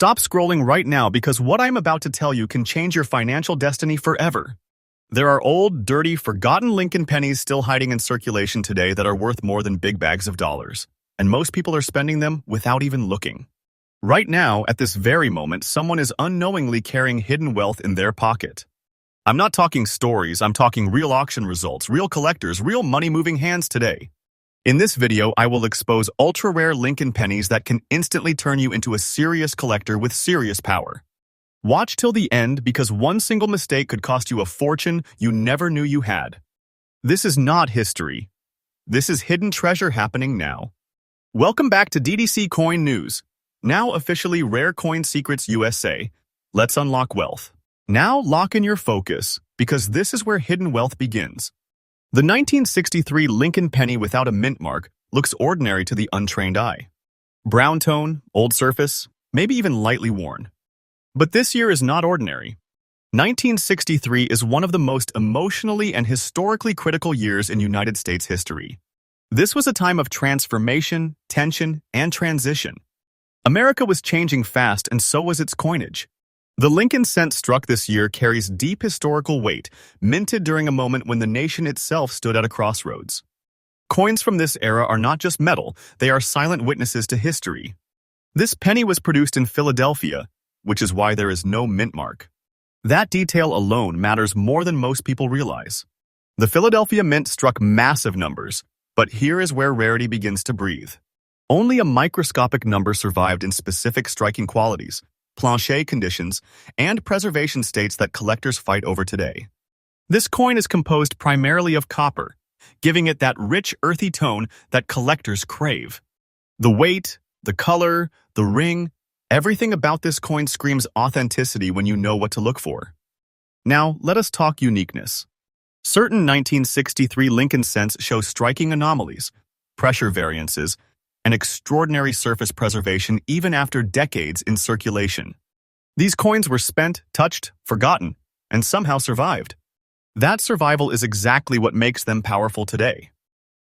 Stop scrolling right now because what I'm about to tell you can change your financial destiny forever. There are old, dirty, forgotten Lincoln pennies still hiding in circulation today that are worth more than big bags of dollars, and most people are spending them without even looking. Right now, at this very moment, someone is unknowingly carrying hidden wealth in their pocket. I'm not talking stories, I'm talking real auction results, real collectors, real money-moving hands today. In this video, I will expose ultra-rare Lincoln pennies that can instantly turn you into a serious collector with serious power. Watch till the end because one single mistake could cost you a fortune you never knew you had. This is not history. This is hidden treasure happening now. Welcome back to DDC Coin News, now officially Rare Coin Secrets USA. Let's unlock wealth. Now lock in your focus because this is where hidden wealth begins. The 1963 Lincoln penny without a mint mark looks ordinary to the untrained eye. Brown tone, old surface, maybe even lightly worn. But this year is not ordinary. 1963 is one of the most emotionally and historically critical years in United States history. This was a time of transformation, tension, and transition. America was changing fast and so was its coinage. The Lincoln cent struck this year carries deep historical weight, minted during a moment when the nation itself stood at a crossroads. Coins from this era are not just metal, they are silent witnesses to history. This penny was produced in Philadelphia, which is why there is no mint mark. That detail alone matters more than most people realize. The Philadelphia Mint struck massive numbers, but here is where rarity begins to breathe. Only a microscopic number survived in specific striking qualities, plancher conditions, and preservation states that collectors fight over today. This coin is composed primarily of copper, giving it that rich, earthy tone that collectors crave. The weight, the color, the ring, everything about this coin screams authenticity when you know what to look for. Now, let us talk uniqueness. Certain 1963 Lincoln cents show striking anomalies, pressure variances, and extraordinary surface preservation even after decades in circulation. These coins were spent, touched, forgotten, and somehow survived. That survival is exactly what makes them powerful today.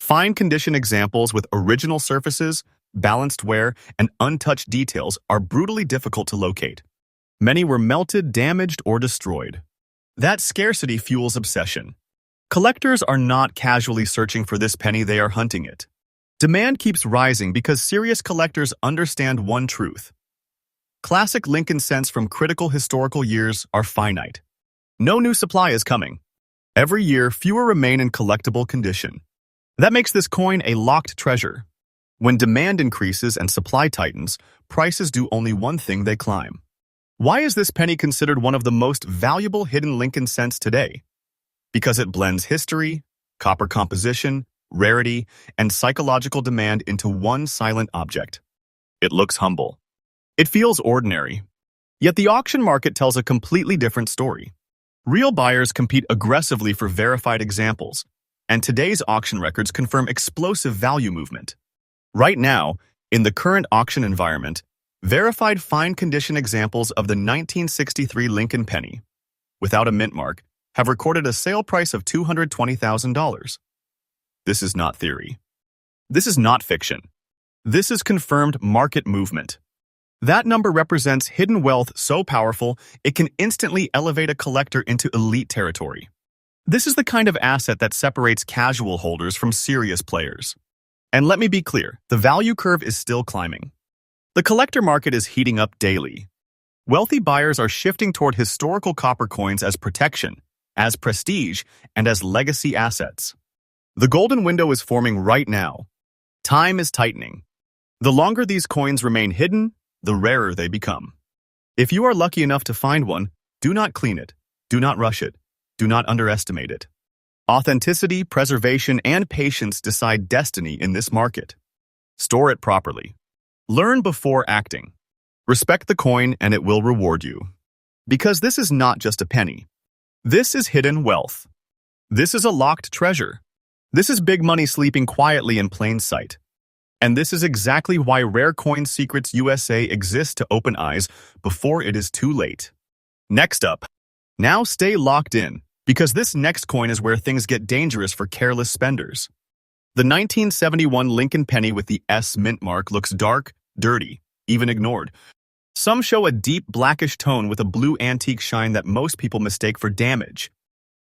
Fine condition examples with original surfaces, balanced wear, and untouched details are brutally difficult to locate. Many were melted, damaged, or destroyed. That scarcity fuels obsession. Collectors are not casually searching for this penny, they are hunting it. Demand keeps rising because serious collectors understand one truth. Classic Lincoln cents from critical historical years are finite. No new supply is coming. Every year, fewer remain in collectible condition. That makes this coin a locked treasure. When demand increases and supply tightens, prices do only one thing: they climb. Why is this penny considered one of the most valuable hidden Lincoln cents today? Because it blends history, copper composition, rarity, and psychological demand into one silent object. It looks humble. It feels ordinary. Yet the auction market tells a completely different story. Real buyers compete aggressively for verified examples, and today's auction records confirm explosive value movement. Right now, in the current auction environment, verified fine condition examples of the 1963 Lincoln penny, without a mint mark, have recorded a sale price of $220,000. This is not theory. This is not fiction. This is confirmed market movement. That number represents hidden wealth so powerful it can instantly elevate a collector into elite territory. This is the kind of asset that separates casual holders from serious players. And let me be clear, the value curve is still climbing. The collector market is heating up daily. Wealthy buyers are shifting toward historical copper coins as protection, as prestige, and as legacy assets. The golden window is forming right now. Time is tightening. The longer these coins remain hidden, the rarer they become. If you are lucky enough to find one, do not clean it, do not rush it, do not underestimate it. Authenticity, preservation, and patience decide destiny in this market. Store it properly. Learn before acting. Respect the coin and it will reward you. Because this is not just a penny. This is hidden wealth. This is a locked treasure. This is big money sleeping quietly in plain sight. And this is exactly why Rare Coin Secrets USA exists to open eyes before it is too late. Next up, now stay locked in, because this next coin is where things get dangerous for careless spenders. The 1971 Lincoln penny with the S mint mark looks dark, dirty, even ignored. Some show a deep blackish tone with a blue antique shine that most people mistake for damage.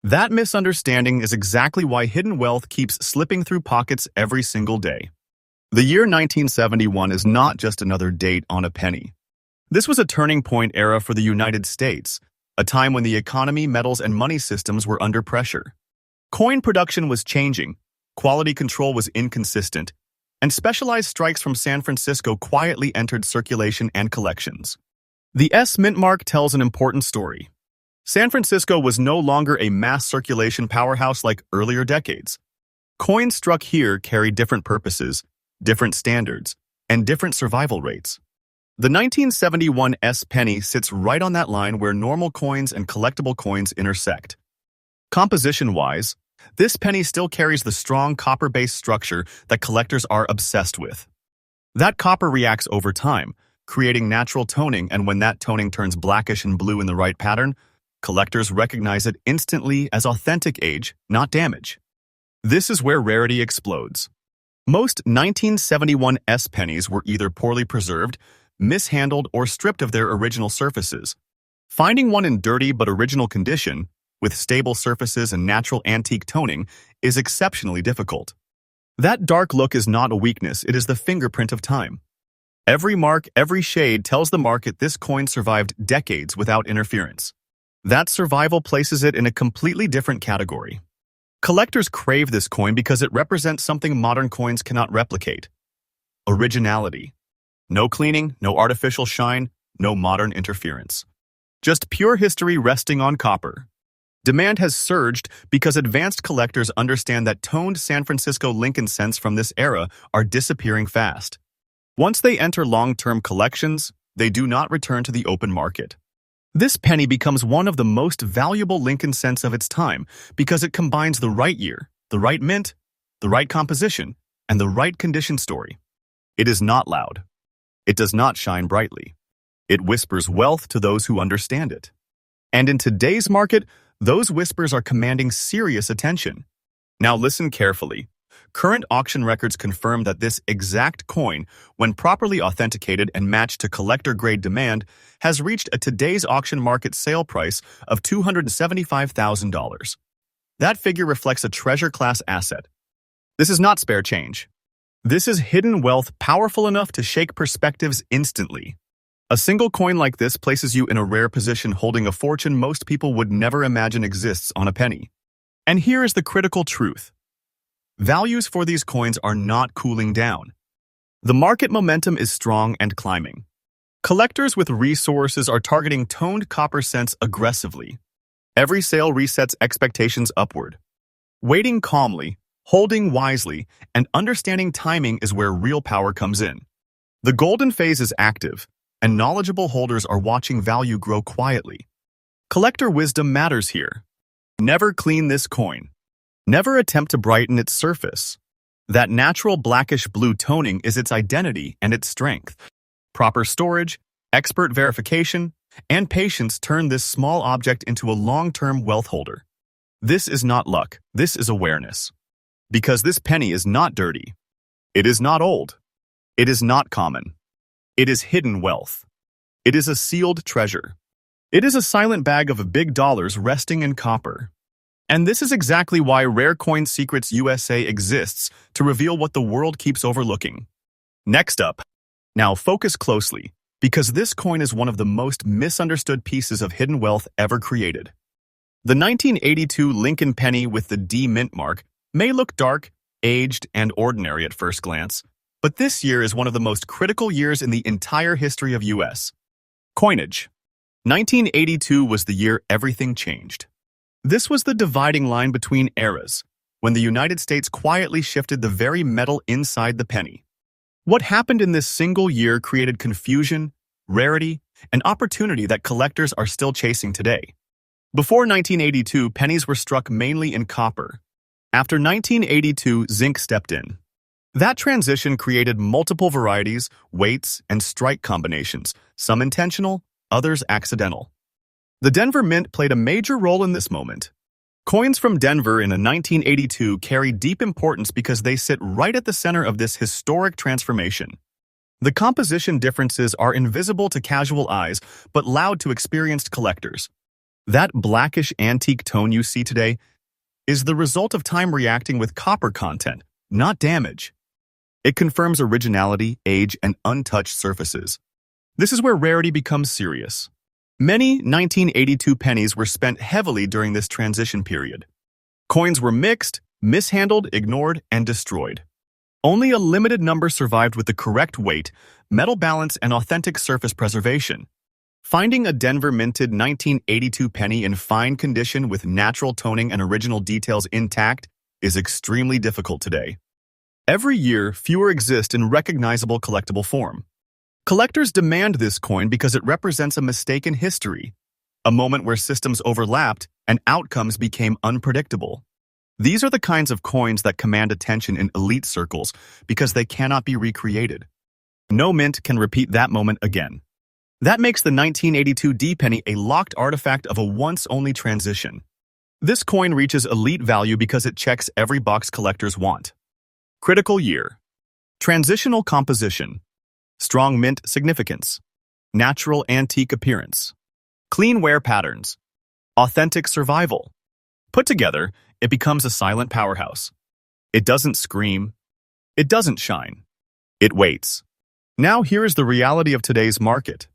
That misunderstanding is exactly why hidden wealth keeps slipping through pockets every single day. The year 1971 is not just another date on a penny. This was a turning point era for the United States, a time when the economy, metals, and money systems were under pressure. Coin production was changing, quality control was inconsistent, and specialized strikes from San Francisco quietly entered circulation and collections. The S mint mark tells an important story. San Francisco was no longer a mass circulation powerhouse like earlier decades. Coins struck here carry different purposes, different standards, and different survival rates. The 1971 S penny sits right on that line where normal coins and collectible coins intersect. Composition-wise, this penny still carries the strong copper-based structure that collectors are obsessed with. That copper reacts over time, creating natural toning, and when that toning turns blackish and blue in the right pattern, collectors recognize it instantly as authentic age, not damage. This is where rarity explodes. Most 1971 S pennies were either poorly preserved, mishandled, or stripped of their original surfaces. Finding one in dirty but original condition, with stable surfaces and natural antique toning, is exceptionally difficult. That dark look is not a weakness, it is the fingerprint of time. Every mark, every shade tells the market this coin survived decades without interference. That survival places it in a completely different category. Collectors crave this coin because it represents something modern coins cannot replicate: originality. No cleaning, no artificial shine, no modern interference. Just pure history resting on copper. Demand has surged because advanced collectors understand that toned San Francisco Lincoln cents from this era are disappearing fast. Once they enter long-term collections, they do not return to the open market. This penny becomes one of the most valuable Lincoln cents of its time because it combines the right year, the right mint, the right composition, and the right condition story. It is not loud. It does not shine brightly. It whispers wealth to those who understand it. And in today's market, those whispers are commanding serious attention. Now listen carefully. Current auction records confirm that this exact coin, when properly authenticated and matched to collector-grade demand, has reached a today's auction market sale price of $275,000. That figure reflects a treasure-class asset. This is not spare change. This is hidden wealth powerful enough to shake perspectives instantly. A single coin like this places you in a rare position, holding a fortune most people would never imagine exists on a penny. And here is the critical truth. Values for these coins are not cooling down. The market momentum is strong and climbing. Collectors with resources are targeting toned copper cents aggressively. Every sale resets expectations upward. Waiting calmly, holding wisely, and understanding timing is where real power comes in. The golden phase is active, and knowledgeable holders are watching value grow quietly. Collector wisdom matters here. Never clean this coin. Never attempt to brighten its surface. That natural blackish-blue toning is its identity and its strength. Proper storage, expert verification, and patience turn this small object into a long-term wealth holder. This is not luck, this is awareness. Because this penny is not dirty. It is not old. It is not common. It is hidden wealth. It is a sealed treasure. It is a silent bag of big dollars resting in copper. And this is exactly why Rare Coin Secrets USA exists, to reveal what the world keeps overlooking. Next up, now focus closely, because this coin is one of the most misunderstood pieces of hidden wealth ever created. The 1982 Lincoln penny with the D mint mark may look dark, aged, and ordinary at first glance, but this year is one of the most critical years in the entire history of U.S. coinage. 1982 was the year everything changed. This was the dividing line between eras, when the United States quietly shifted the very metal inside the penny. What happened in this single year created confusion, rarity, and opportunity that collectors are still chasing today. Before 1982, pennies were struck mainly in copper. After 1982, zinc stepped in. That transition created multiple varieties, weights, and strike combinations, some intentional, others accidental. The Denver Mint played a major role in this moment. Coins from Denver in a 1982 carry deep importance because they sit right at the center of this historic transformation. The composition differences are invisible to casual eyes, but loud to experienced collectors. That blackish antique tone you see today is the result of time reacting with copper content, not damage. It confirms originality, age, and untouched surfaces. This is where rarity becomes serious. Many 1982 pennies were spent heavily during this transition period. Coins were mixed, mishandled, ignored, and destroyed. Only a limited number survived with the correct weight, metal balance, and authentic surface preservation. Finding a Denver minted 1982 penny in fine condition with natural toning and original details intact is extremely difficult today. Every year, fewer exist in recognizable collectible form. Collectors demand this coin because it represents a mistake in history, a moment where systems overlapped and outcomes became unpredictable. These are the kinds of coins that command attention in elite circles because they cannot be recreated. No mint can repeat that moment again. That makes the 1982 D penny a locked artifact of a once-only transition. This coin reaches elite value because it checks every box collectors want. Critical year. Transitional composition. Strong mint significance. Natural antique appearance. Clean wear patterns. Authentic survival. Put together, it becomes a silent powerhouse. It doesn't scream. It doesn't shine. It waits. Now here is the reality of today's market.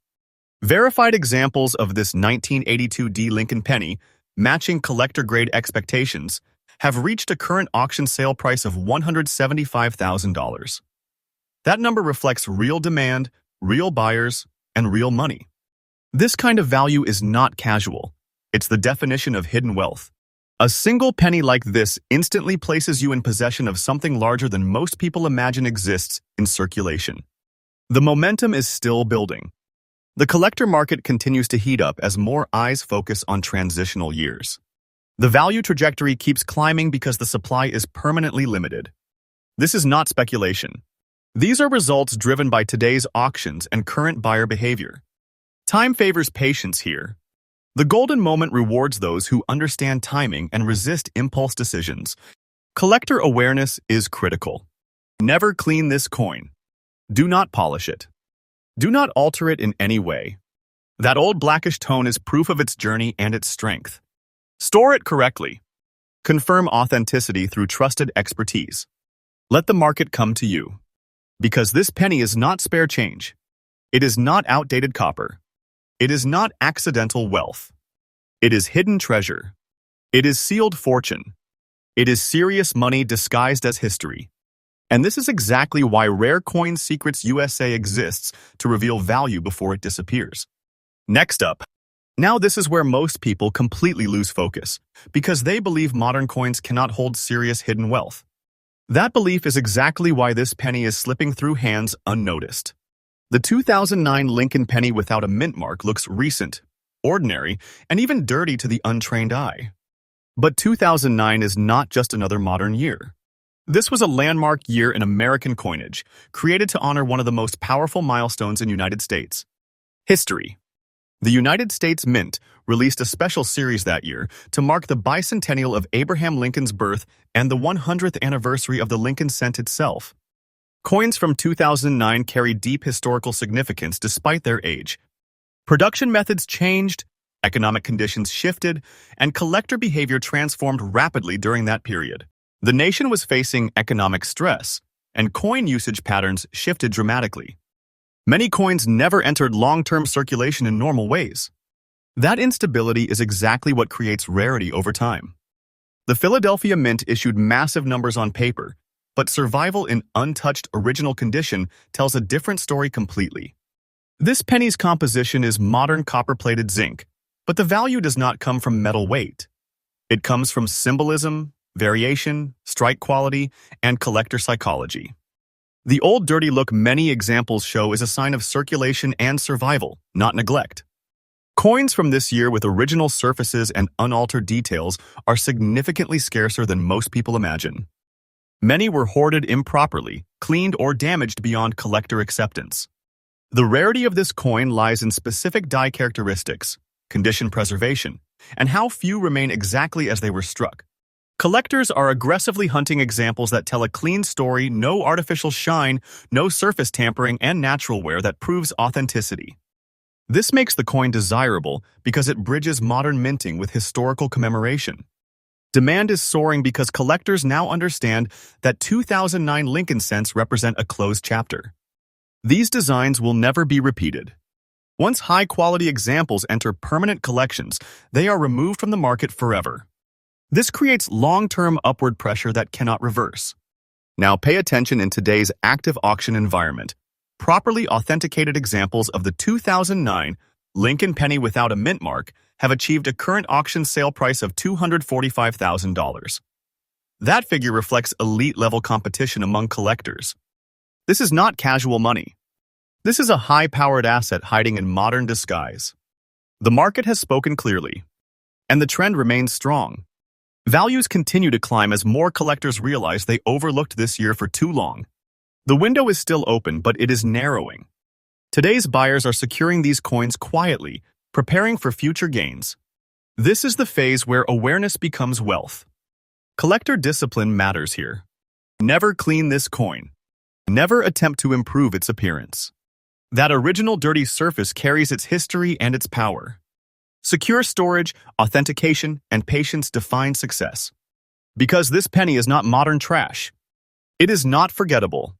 Verified examples of this 1982 D Lincoln penny, matching collector-grade expectations, have reached a current auction sale price of $175,000. That number reflects real demand, real buyers, and real money. This kind of value is not casual. It's the definition of hidden wealth. A single penny like this instantly places you in possession of something larger than most people imagine exists in circulation. The momentum is still building. The collector market continues to heat up as more eyes focus on transitional years. The value trajectory keeps climbing because the supply is permanently limited. This is not speculation. These are results driven by today's auctions and current buyer behavior. Time favors patience here. The golden moment rewards those who understand timing and resist impulse decisions. Collector awareness is critical. Never clean this coin. Do not polish it. Do not alter it in any way. That old blackish tone is proof of its journey and its strength. Store it correctly. Confirm authenticity through trusted expertise. Let the market come to you. Because this penny is not spare change. It is not outdated copper. It is not accidental wealth. It is hidden treasure. It is sealed fortune. It is serious money disguised as history. And this is exactly why Rare Coin Secrets USA exists, to reveal value before it disappears. Next up. Now this is where most people completely lose focus, because they believe modern coins cannot hold serious hidden wealth. That belief is exactly why this penny is slipping through hands unnoticed. The 2009 Lincoln penny without a mint mark looks recent, ordinary, and even dirty to the untrained eye. But 2009 is not just another modern year. This was a landmark year in American coinage, created to honor one of the most powerful milestones in United States. History. The United States Mint released a special series that year to mark the bicentennial of Abraham Lincoln's birth and the 100th anniversary of the Lincoln Cent itself. Coins from 2009 carry deep historical significance despite their age. Production methods changed, economic conditions shifted, and collector behavior transformed rapidly during that period. The nation was facing economic stress, and coin usage patterns shifted dramatically. Many coins never entered long-term circulation in normal ways. That instability is exactly what creates rarity over time. The Philadelphia Mint issued massive numbers on paper, but survival in untouched original condition tells a different story completely. This penny's composition is modern copper-plated zinc, but the value does not come from metal weight. It comes from symbolism, variation, strike quality, and collector psychology. The old dirty look many examples show is a sign of circulation and survival, not neglect. Coins from this year with original surfaces and unaltered details are significantly scarcer than most people imagine. Many were hoarded improperly, cleaned, or damaged beyond collector acceptance. The rarity of this coin lies in specific die characteristics, condition preservation, and how few remain exactly as they were struck. Collectors are aggressively hunting examples that tell a clean story, no artificial shine, no surface tampering, and natural wear that proves authenticity. This makes the coin desirable because it bridges modern minting with historical commemoration. Demand is soaring because collectors now understand that 2009 Lincoln cents represent a closed chapter. These designs will never be repeated. Once high-quality examples enter permanent collections, they are removed from the market forever. This creates long-term upward pressure that cannot reverse. Now pay attention in today's active auction environment. Properly authenticated examples of the 2009 Lincoln penny without a mint mark have achieved a current auction sale price of $245,000. That figure reflects elite-level competition among collectors. This is not casual money. This is a high-powered asset hiding in modern disguise. The market has spoken clearly, and the trend remains strong. Values continue to climb as more collectors realize they overlooked this year for too long. The window is still open, but it is narrowing. Today's buyers are securing these coins quietly, preparing for future gains. This is the phase where awareness becomes wealth. Collector discipline matters here. Never clean this coin. Never attempt to improve its appearance. That original dirty surface carries its history and its power. Secure storage, authentication, and patience define success. Because this penny is not modern trash. It is not forgettable.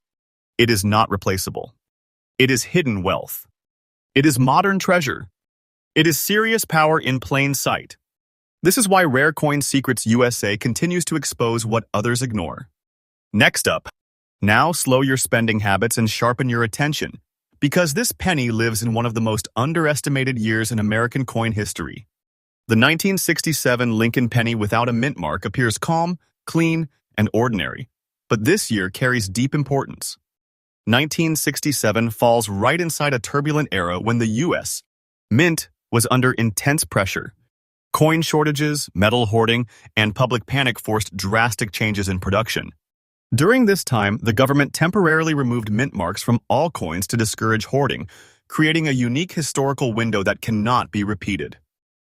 It is not replaceable. It is hidden wealth. It is modern treasure. It is serious power in plain sight. This is why Rare Coin Secrets USA continues to expose what others ignore. Next up, now slow your spending habits and sharpen your attention, because this penny lives in one of the most underestimated years in American coin history. The 1967 Lincoln penny without a mint mark appears calm, clean, and ordinary, but this year carries deep importance. 1967 falls right inside a turbulent era when the U.S. Mint was under intense pressure. Coin shortages, metal hoarding, and public panic forced drastic changes in production. During this time, the government temporarily removed mint marks from all coins to discourage hoarding, creating a unique historical window that cannot be repeated.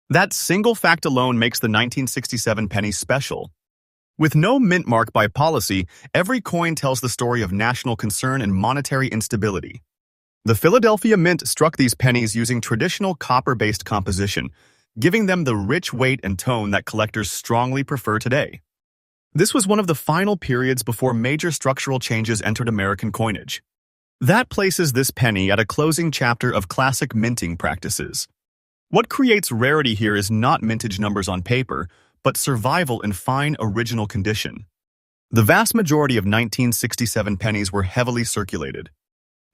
That single fact alone makes the 1967 penny special. With no mint mark by policy, every coin tells the story of national concern and monetary instability. The Philadelphia Mint struck these pennies using traditional copper-based composition, giving them the rich weight and tone that collectors strongly prefer today. This was one of the final periods before major structural changes entered American coinage. That places this penny at a closing chapter of classic minting practices. What creates rarity here is not mintage numbers on paper, but survival in fine original condition. The vast majority of 1967 pennies were heavily circulated.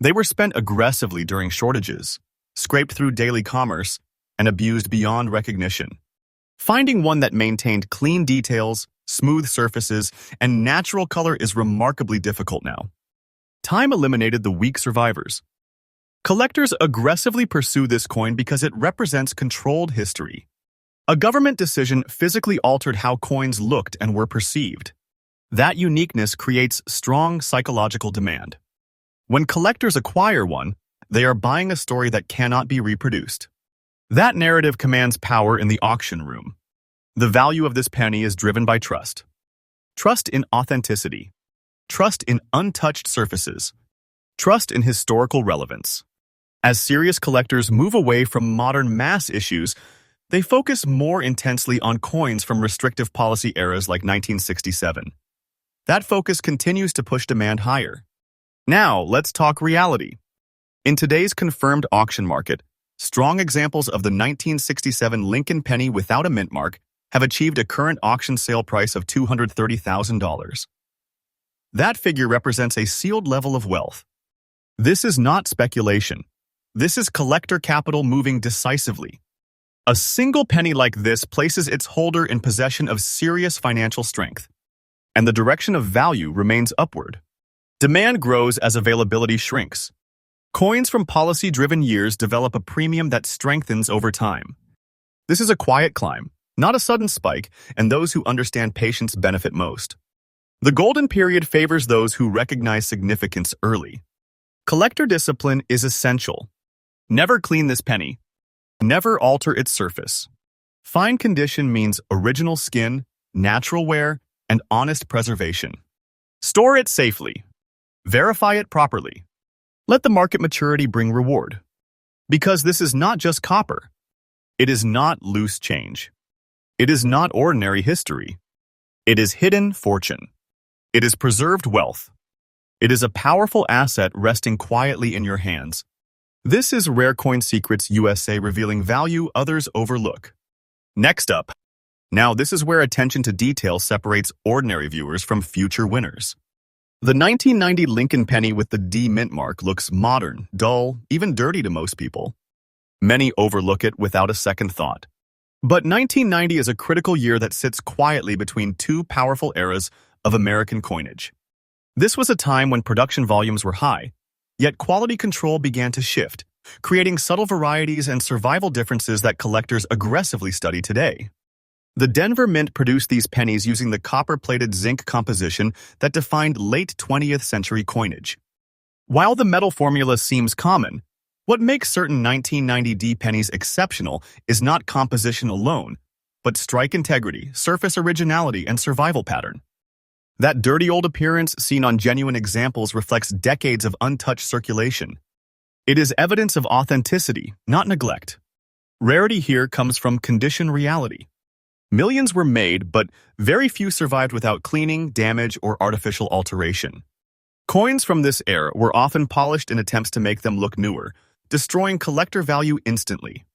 They were spent aggressively during shortages, scraped through daily commerce, and abused beyond recognition. Finding one that maintained clean details, smooth surfaces, and natural color is remarkably difficult now. Time eliminated the weak survivors. Collectors aggressively pursue this coin because it represents controlled history. A government decision physically altered how coins looked and were perceived. That uniqueness creates strong psychological demand. When collectors acquire one, they are buying a story that cannot be reproduced. That narrative commands power in the auction room. The value of this penny is driven by trust. Trust in authenticity. Trust in untouched surfaces. Trust in historical relevance. As serious collectors move away from modern mass issues, they focus more intensely on coins from restrictive policy eras like 1967. That focus continues to push demand higher. Now, let's talk reality. In today's confirmed auction market, strong examples of the 1967 Lincoln penny without a mint mark have achieved a current auction sale price of $230,000. That figure represents a sealed level of wealth. This is not speculation. This is collector capital moving decisively. A single penny like this places its holder in possession of serious financial strength, and the direction of value remains upward. Demand grows as availability shrinks. Coins from policy-driven years develop a premium that strengthens over time. This is a quiet climb, not a sudden spike, and those who understand patience benefit most. The golden period favors those who recognize significance early. Collector discipline is essential. Never clean this penny. Never alter its surface. Fine condition means original skin, natural wear, and honest preservation. Store it safely. Verify it properly. Let the market maturity bring reward. Because this is not just copper. It is not loose change. It is not ordinary history. It is hidden fortune. It is preserved wealth. It is a powerful asset resting quietly in your hands. This is Rare Coin Secrets USA, revealing value others overlook. Next up. Now this is where attention to detail separates ordinary viewers from future winners. The 1990 Lincoln penny with the D mint mark looks modern, dull, even dirty to most people. Many overlook it without a second thought. But 1990 is a critical year that sits quietly between two powerful eras of American coinage. This was a time when production volumes were high, yet quality control began to shift, creating subtle varieties and survival differences that collectors aggressively study today. The Denver Mint produced these pennies using the copper-plated zinc composition that defined late 20th century coinage. While the metal formula seems common, what makes certain 1990 D pennies exceptional is not composition alone, but strike integrity, surface originality, and survival pattern. That dirty old appearance seen on genuine examples reflects decades of untouched circulation. It is evidence of authenticity, not neglect. Rarity here comes from condition reality. Millions were made, but very few survived without cleaning, damage, or artificial alteration. Coins from this era were often polished in attempts to make them look newer, destroying collector value instantly.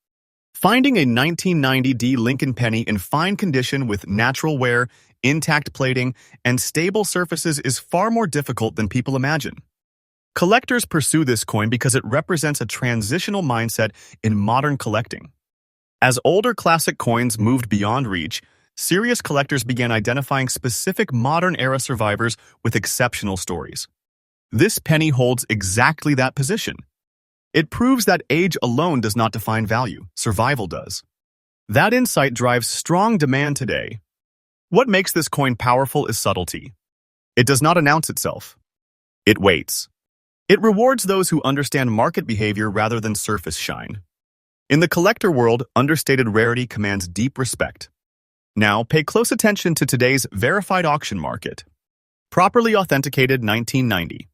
Finding a 1990 D Lincoln penny in fine condition with natural wear, intact plating, and stable surfaces is far more difficult than people imagine. Collectors pursue this coin because it represents a transitional mindset in modern collecting. As older classic coins moved beyond reach, serious collectors began identifying specific modern-era survivors with exceptional stories. This penny holds exactly that position. It proves that age alone does not define value, survival does. That insight drives strong demand today. What makes this coin powerful is subtlety. It does not announce itself. It waits. It rewards those who understand market behavior rather than surface shine. In the collector world, understated rarity commands deep respect. Now, pay close attention to today's verified auction market. Properly authenticated 1990.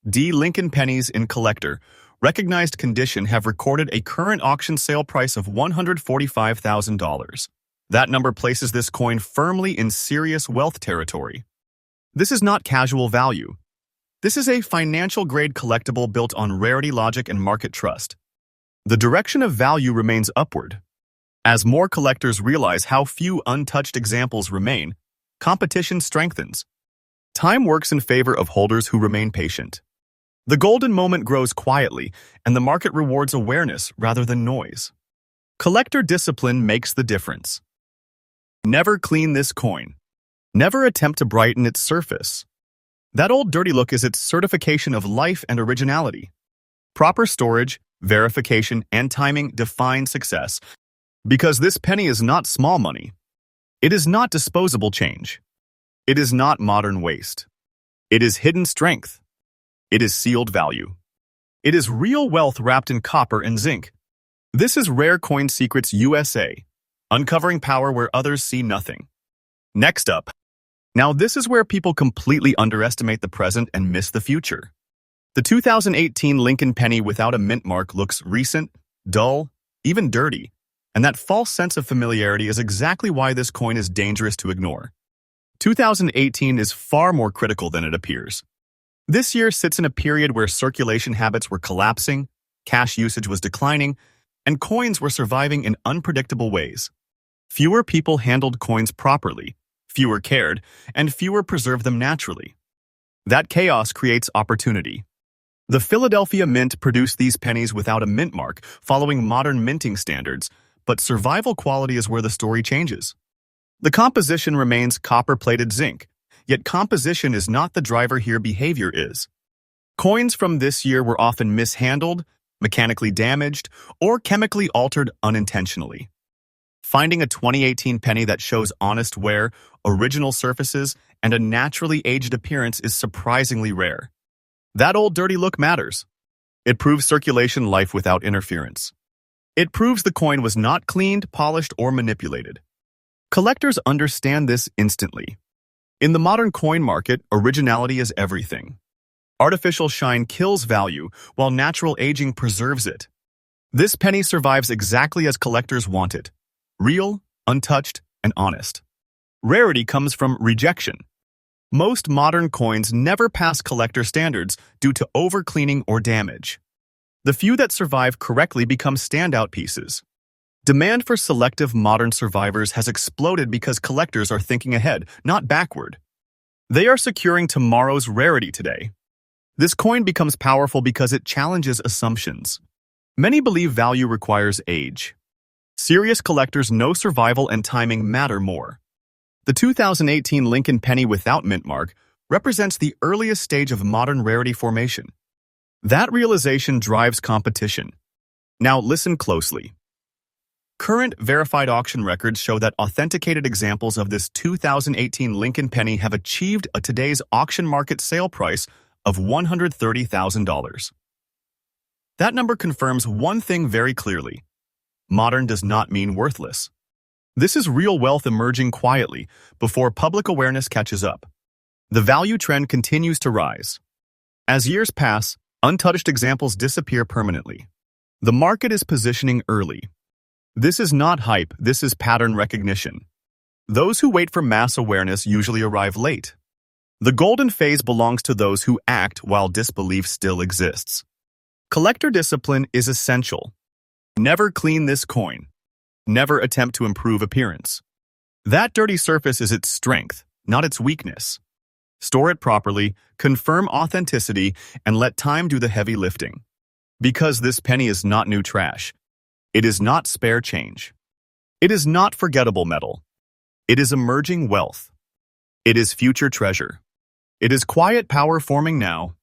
D Lincoln pennies in collector, recognized condition have recorded a current auction sale price of $145,000. That number places this coin firmly in serious wealth territory. This is not casual value. This is a financial-grade collectible built on rarity logic and market trust. The direction of value remains upward. As more collectors realize how few untouched examples remain, competition strengthens. Time works in favor of holders who remain patient. The golden moment grows quietly, and the market rewards awareness rather than noise. Collector discipline makes the difference. Never clean this coin. Never attempt to brighten its surface. That old dirty look is its certification of life and originality. Proper storage, verification, and timing define success. Because this penny is not small money. It is not disposable change. It is not modern waste. It is hidden strength. It is sealed value. It is real wealth wrapped in copper and zinc. This is Rare Coin Secrets USA, uncovering power where others see nothing. Next up. Now this is where people completely underestimate the present and miss the future. The 2018 Lincoln penny without a mint mark looks recent, dull, even dirty, and that false sense of familiarity is exactly why this coin is dangerous to ignore. 2018 is far more critical than it appears. This year sits in a period where circulation habits were collapsing, cash usage was declining, and coins were surviving in unpredictable ways. Fewer people handled coins properly, fewer cared, and fewer preserved them naturally. That chaos creates opportunity. The Philadelphia Mint produced these pennies without a mint mark, following modern minting standards, but survival quality is where the story changes. The composition remains copper-plated zinc, yet composition is not the driver here, behavior is. Coins from this year were often mishandled, mechanically damaged, or chemically altered unintentionally. Finding a 2018 penny that shows honest wear, original surfaces, and a naturally aged appearance is surprisingly rare. That old dirty look matters. It proves circulation life without interference. It proves the coin was not cleaned, polished, or manipulated. Collectors understand this instantly. In the modern coin market, originality is everything. Artificial shine kills value, while natural aging preserves it. This penny survives exactly as collectors want it: real, untouched, and honest. Rarity comes from rejection. Most modern coins never pass collector standards due to overcleaning or damage. The few that survive correctly become standout pieces. Demand for selective modern survivors has exploded because collectors are thinking ahead, not backward. They are securing tomorrow's rarity today. This coin becomes powerful because it challenges assumptions. Many believe value requires age. Serious collectors know survival and timing matter more. The 2018 Lincoln penny without mint mark represents the earliest stage of modern rarity formation. That realization drives competition. Now listen closely. Current verified auction records show that authenticated examples of this 2018 Lincoln penny have achieved today's auction market sale price of $130,000. That number confirms one thing very clearly: modern does not mean worthless. This is real wealth emerging quietly before public awareness catches up. The value trend continues to rise. As years pass, untouched examples disappear permanently. The market is positioning early. This is not hype, this is pattern recognition. Those who wait for mass awareness usually arrive late. The golden phase belongs to those who act while disbelief still exists. Collector discipline is essential. Never clean this coin. Never attempt to improve appearance. That dirty surface is its strength, not its weakness. Store it properly, confirm authenticity, and let time do the heavy lifting. Because this penny is not new trash. It is not spare change. It is not forgettable metal. It is emerging wealth. It is future treasure. It is quiet power forming now.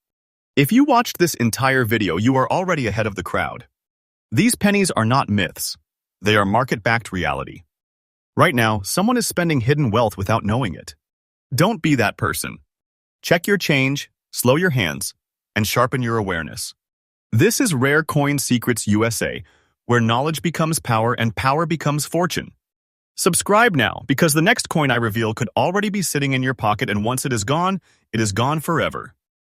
If you watched this entire video, you are already ahead of the crowd. These pennies are not myths. They are market-backed reality. Right now, someone is spending hidden wealth without knowing it. Don't be that person. Check your change, slow your hands, and sharpen your awareness. This is Rare Coin Secrets USA, where knowledge becomes power and power becomes fortune. Subscribe now, because the next coin I reveal could already be sitting in your pocket, and once it is gone forever.